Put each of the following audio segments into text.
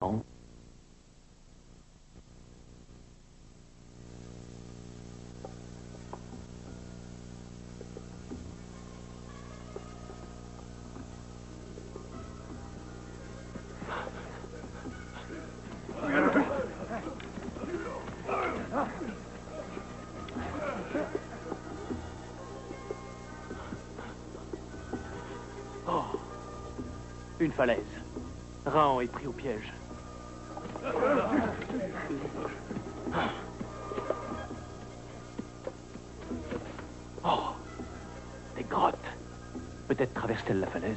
Non. Oh, une falaise. Raon est pris au piège. Oh, des grottes. Peut-être traverse-t-elle la falaise.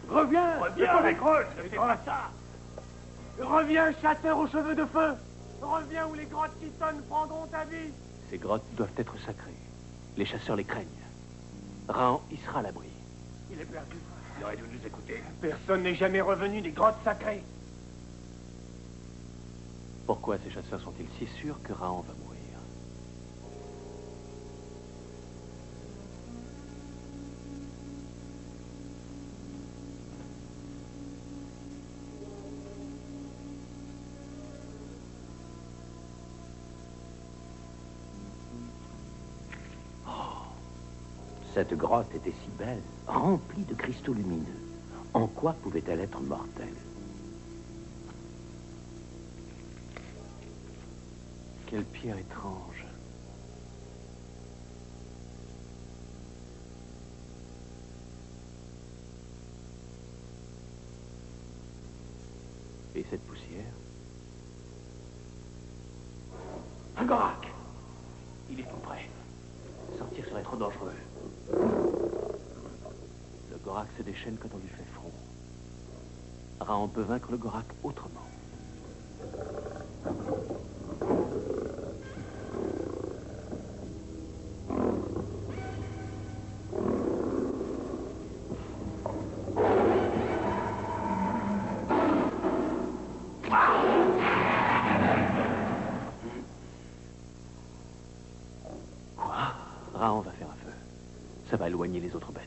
Reviens! Reviens, les grottes! C'est pas ça! Reviens, chasseur aux cheveux de feu! Reviens ou les grottes qui sonnent prendront ta vie! Ces grottes doivent être sacrées. Les chasseurs les craignent. Raon y sera à l'abri. Il est perdu. Il aurait dû nous écouter. Personne n'est jamais revenu des grottes sacrées. Pourquoi ces chasseurs sont-ils si sûrs que Raon va mourir? Cette grotte était si belle, remplie de cristaux lumineux. En quoi pouvait-elle être mortelle? Quelle pierre étrange. Et cette poussière? Un Gorak! Il est tout près. Sortir serait trop dangereux. Le Gorak se déchaîne quand on lui fait front. Raon peut vaincre le Gorak autrement. Quoi? Raon va faire un feu. Ça va éloigner les autres bêtes.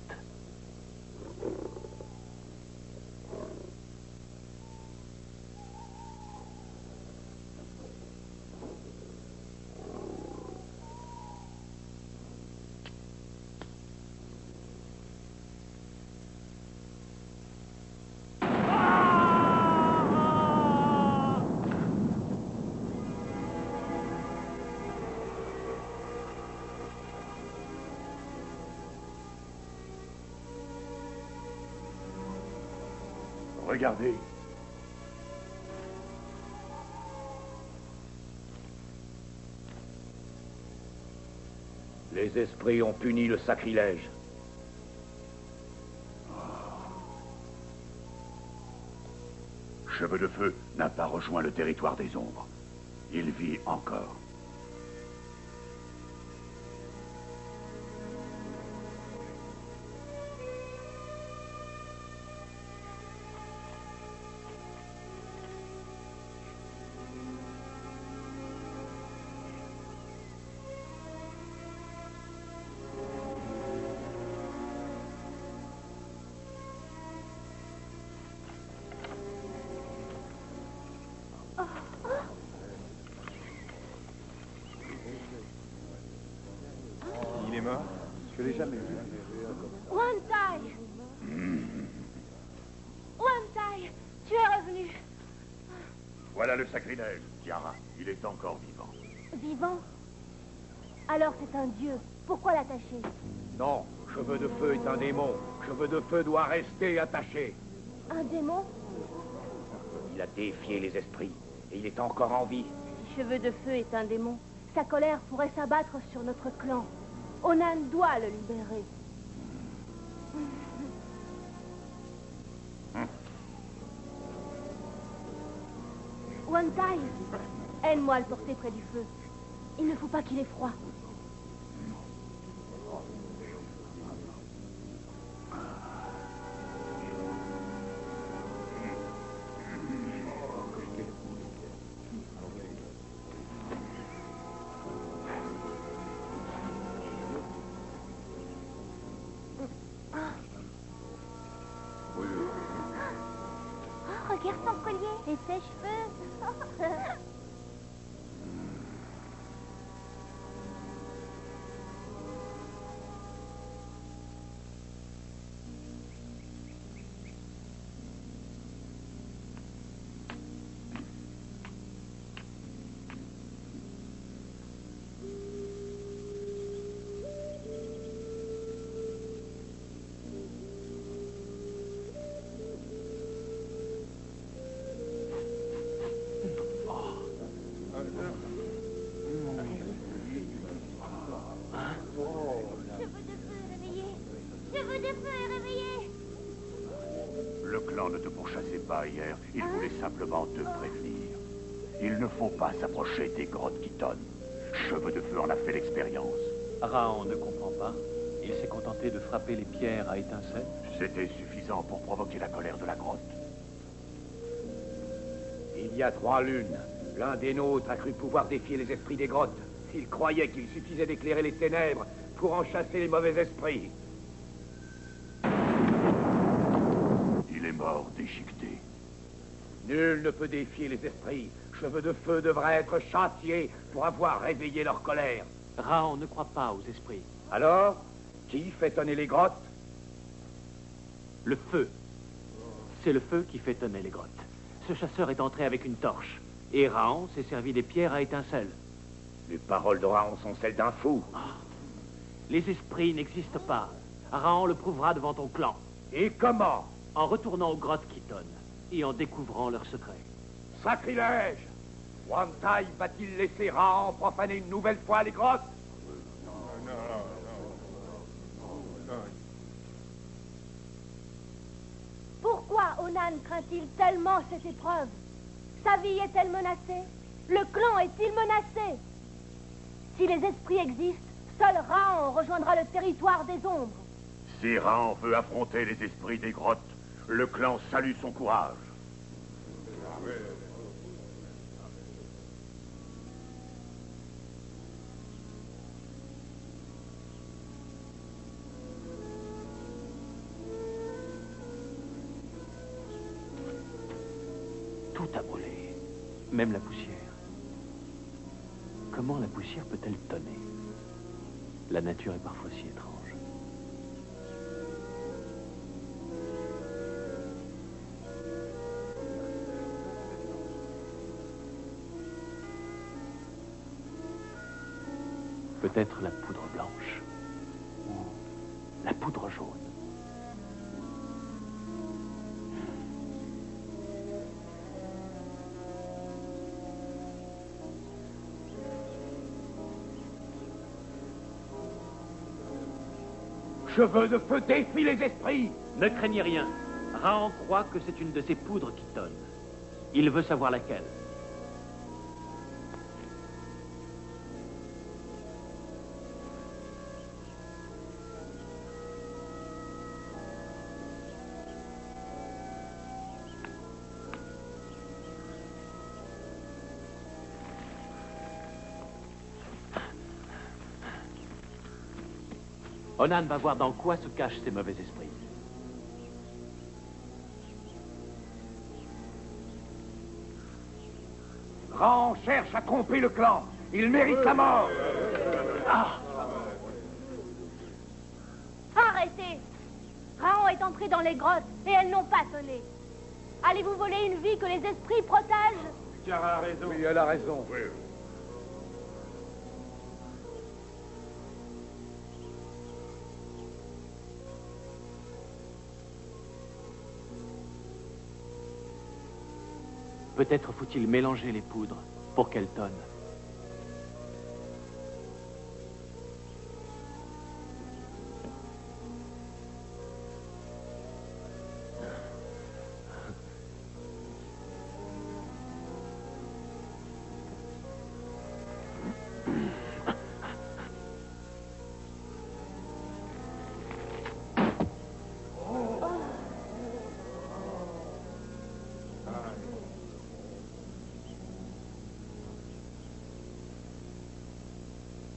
Regardez. Les esprits ont puni le sacrilège. Cheveux de Feu n'a pas rejoint le territoire des ombres. Il vit encore. Il est mort? Je l'ai jamais vu. Wantai! Wantai! Tu es revenu. Voilà le sacrilège, Tiara. Il est encore vivant. Vivant? Alors c'est un dieu. Pourquoi l'attacher? Non, Cheveux de Feu est un démon. Cheveux de Feu doit rester attaché. Un démon? Il a défié les esprits et il est encore en vie. Si Cheveux de Feu est un démon, sa colère pourrait s'abattre sur notre clan. Onan doit le libérer. Wantai, aide-moi à le porter près du feu. Il ne faut pas qu'il ait froid. Tire son collier. Et ses cheveux. Le clan ne te pourchassait pas hier. Il voulait simplement te prévenir. Il ne faut pas s'approcher des grottes Kitton. Cheveux de Feu en a fait l'expérience. Raon ne comprend pas. Il s'est contenté de frapper les pierres à étincelles. C'était suffisant pour provoquer la colère de la grotte. Il y a 3 lunes, l'un des nôtres a cru pouvoir défier les esprits des grottes. Il croyait qu'il suffisait d'éclairer les ténèbres pour en chasser les mauvais esprits. Il est mort déchiqueté. Nul ne peut défier les esprits. Cheveux de Feu devraient être châtiés pour avoir réveillé leur colère. Raon ne croit pas aux esprits. Alors, qui fait tonner les grottes? Le feu. C'est le feu qui fait tonner les grottes. Ce chasseur est entré avec une torche. Et Raon s'est servi des pierres à étincelles. Les paroles de Raon sont celles d'un fou. Les esprits n'existent pas. Raon le prouvera devant ton clan. Et comment? En retournant aux grottes Kitton et en découvrant leurs secrets. Sacrilège! Wantai va-t-il laisser Raon profaner une nouvelle fois les grottes? Pourquoi Onan craint-il tellement cette épreuve? Sa vie est-elle menacée? Le clan est-il menacé? Si les esprits existent, seul Raon rejoindra le territoire des ombres. Si Raon veut affronter les esprits des grottes, le clan salue son courage. Tout a brûlé, même la poussière. Comment la poussière peut-elle tonner? La nature est parfois si étrange. Peut-être la poudre blanche ou la poudre jaune. Cheveux de Feu défie les esprits! Ne craignez rien. Raon croit que c'est une de ces poudres qui tonne. Il veut savoir laquelle. Onan va voir dans quoi se cachent ces mauvais esprits. Raon cherche à tromper le clan. Il mérite la mort. Arrêtez! Raon est entré dans les grottes et elles n'ont pas sonné. Allez-vous voler une vie que les esprits protègent? Kara a raison. Oui, elle a raison. Oui. Peut-être faut-il mélanger les poudres pour qu'elles tonnent.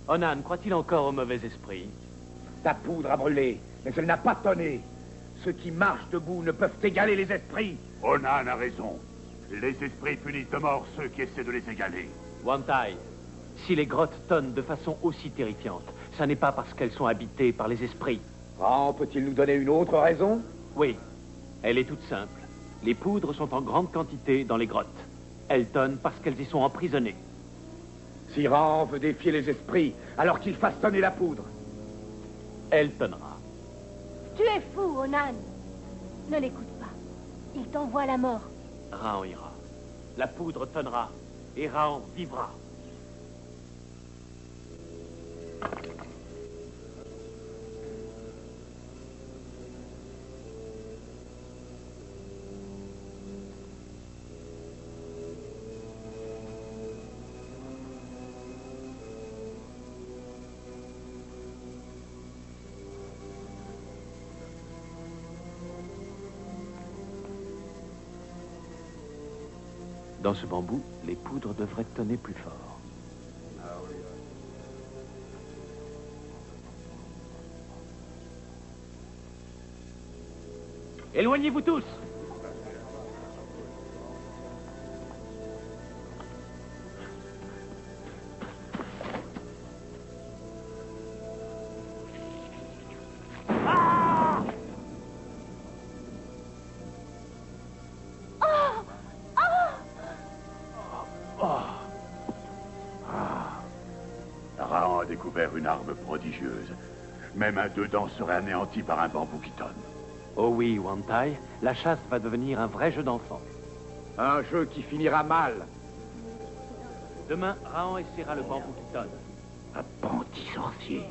Onan croit-il encore aux mauvais esprits? Ta poudre a brûlé, mais elle n'a pas tonné. Ceux qui marchent debout ne peuvent égaler les esprits. Onan a raison. Les esprits punissent de mort ceux qui essaient de les égaler. Wantai, si les grottes tonnent de façon aussi terrifiante, ça n'est pas parce qu'elles sont habitées par les esprits. Ran peut-il nous donner une autre raison? Oui, elle est toute simple. Les poudres sont en grande quantité dans les grottes. Elles tonnent parce qu'elles y sont emprisonnées. Si Ran veut défier les esprits, alors qu'il fasse tonner la poudre. Elle tonnera. Tu es fou, Onan. Ne l'écoute pas. Il t'envoie la mort. Raon ira. La poudre tonnera. Et Raon vivra. Dans ce bambou, les poudres devraient tonner plus fort. Éloignez-vous tous! Raon a découvert une arme prodigieuse. Même un dedans serait anéanti par un bambou qui tonne. Oh oui, Wantai, la chasse va devenir un vrai jeu d'enfant. Un jeu qui finira mal. Demain, Raon essaiera le bambou qui tonne. Un bandit sorcier.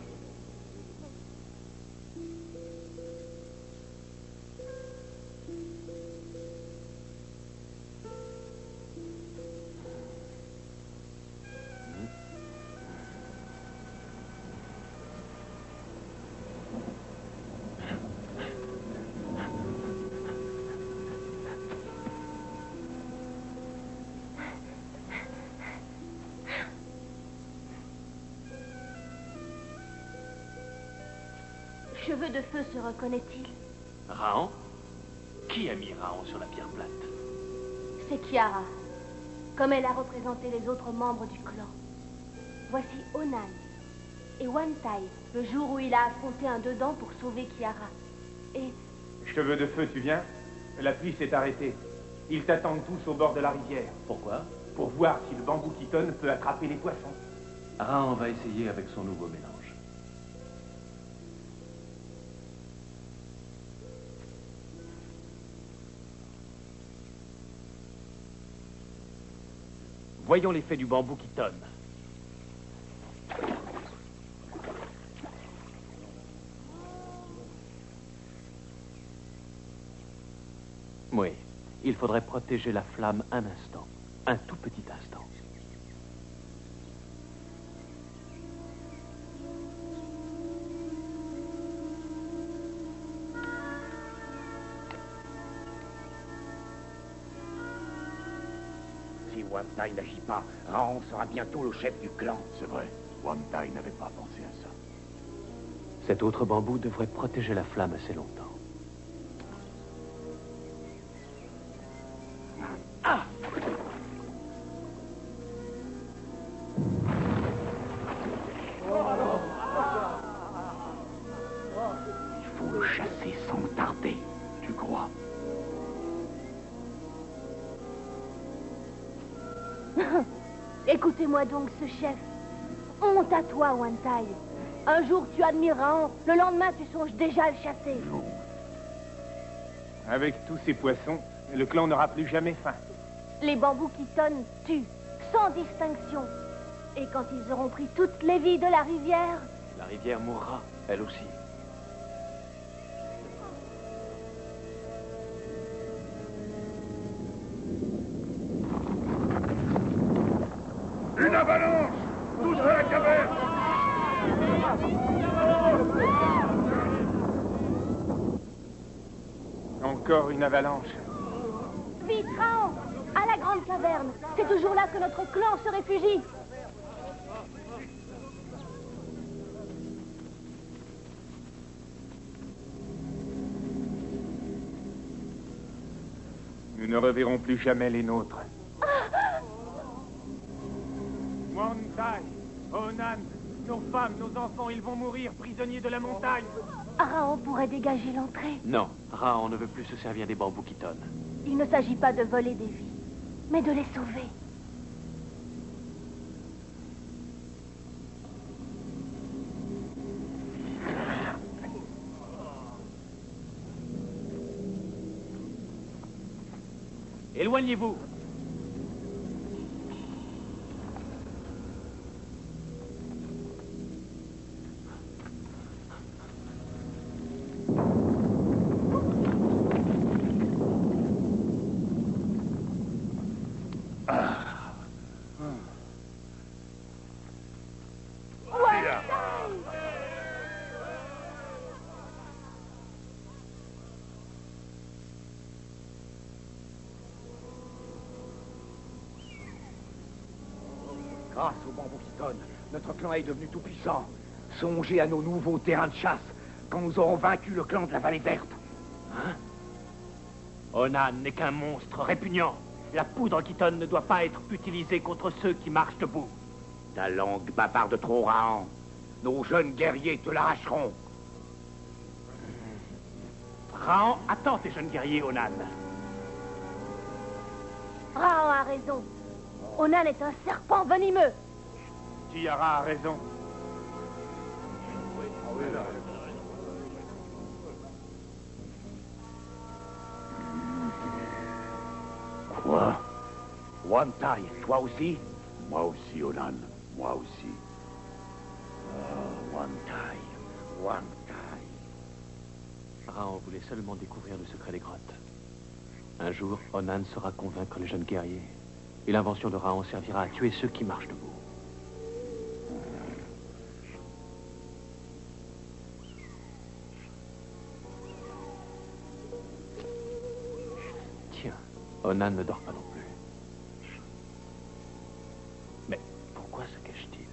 Cheveux de feu se reconnaît-il? Raon? Qui a mis Raon sur la pierre plate? C'est Kiara, comme elle a représenté les autres membres du clan. Voici Onan et Wantai, le jour où il a affronté un dedans pour sauver Kiara. Et... Cheveux de feu, tu viens? La pluie s'est arrêtée. Ils t'attendent tous au bord de la rivière. Pourquoi? Pour voir si le bambou qui tonne peut attraper les poissons. Raon va essayer avec son nouveau mélange. Voyons l'effet du bambou qui tonne. Oui, il faudrait protéger la flamme un instant, un tout petit instant. Si Wantai n'agit pas, Ran sera bientôt le chef du clan. C'est vrai, Wantai n'avait pas pensé à ça. Cet autre bambou devrait protéger la flamme assez longtemps. Ah! Il faut le chasser sans tarder, tu crois? Écoutez-moi donc, ce chef. Honte à toi, Wantai. Un jour, tu admires Raon. Le lendemain, tu songes déjà à le chasser. Avec tous ces poissons, le clan n'aura plus jamais faim. Les bambous qui tonnent tuent, sans distinction. Et quand ils auront pris toutes les vies de la rivière... La rivière mourra, elle aussi. Une avalanche! Tous à la caverne! Encore une avalanche. Vite, Raon! À la grande caverne. C'est toujours là que notre clan se réfugie. Nous ne reverrons plus jamais les nôtres. Montagne, Onan, nos femmes, nos enfants, ils vont mourir prisonniers de la montagne. Raon pourrait dégager l'entrée. Non, Raon ne veut plus se servir des bambous qui tonnent. Il ne s'agit pas de voler des vies, mais de les sauver. Éloignez-vous. Grâce au bambou qui tonne, notre clan est devenu tout puissant. Songez à nos nouveaux terrains de chasse quand nous aurons vaincu le clan de la vallée verte. Hein? Onan n'est qu'un monstre répugnant. La poudre qui tonne ne doit pas être utilisée contre ceux qui marchent debout. Ta langue bavarde trop, Raon. Nos jeunes guerriers te l'arracheront. Raon, attends tes jeunes guerriers, Onan. Raon a raison. Onan est un serpent venimeux. Tiara a raison. Quoi? Wantai, toi aussi? Moi aussi, Onan. Moi aussi. Wantai. Raon voulait seulement découvrir le secret des grottes. Un jour, Onan saura convaincre les jeunes guerriers. Et l'invention de Raon servira à tuer ceux qui marchent debout. Tiens, Onan ne dort pas non plus. Mais pourquoi se cache-t-il?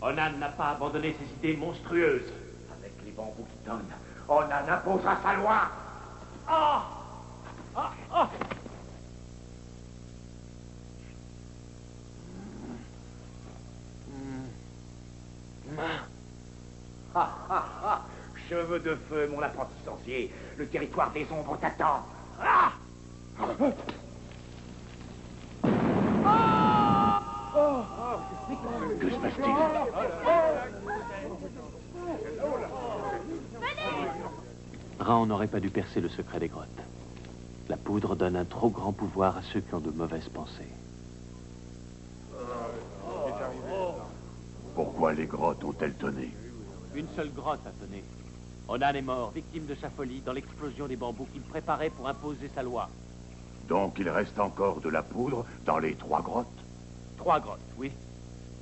Onan n'a pas abandonné ses idées monstrueuses. Avec les bambous qui tonnent, Onan imposera sa loi. Ah! Ah! Ah! Cheveux de feu, mon apprenti sorcier. Le territoire des ombres t'attend. Ah! Que se passe-t-il? Raon n'aurait pas dû percer le secret des grottes. La poudre donne un trop grand pouvoir à ceux qui ont de mauvaises pensées. Pourquoi les grottes ont-elles tonné? Une seule grotte a tonné. Onan est mort, victime de sa folie, dans l'explosion des bambous qu'il préparait pour imposer sa loi. Donc il reste encore de la poudre dans les 3 grottes? 3 grottes, oui.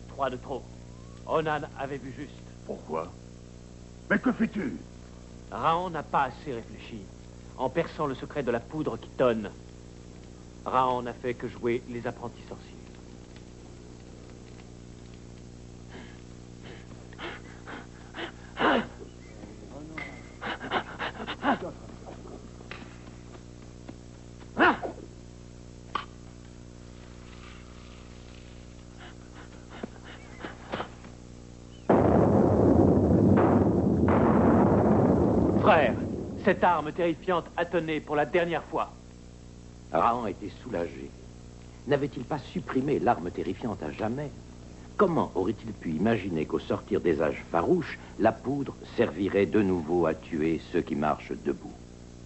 3 de trop. Onan avait vu juste. Pourquoi? Mais que fais-tu? Raon n'a pas assez réfléchi. En perçant le secret de la poudre qui tonne, Raon n'a fait que jouer les apprentis sorciers. Frère, cette arme terrifiante a tonné pour la dernière fois. Raon était soulagé. N'avait-il pas supprimé l'arme terrifiante à jamais? Comment aurait-il pu imaginer qu'au sortir des âges farouches, la poudre servirait de nouveau à tuer ceux qui marchent debout?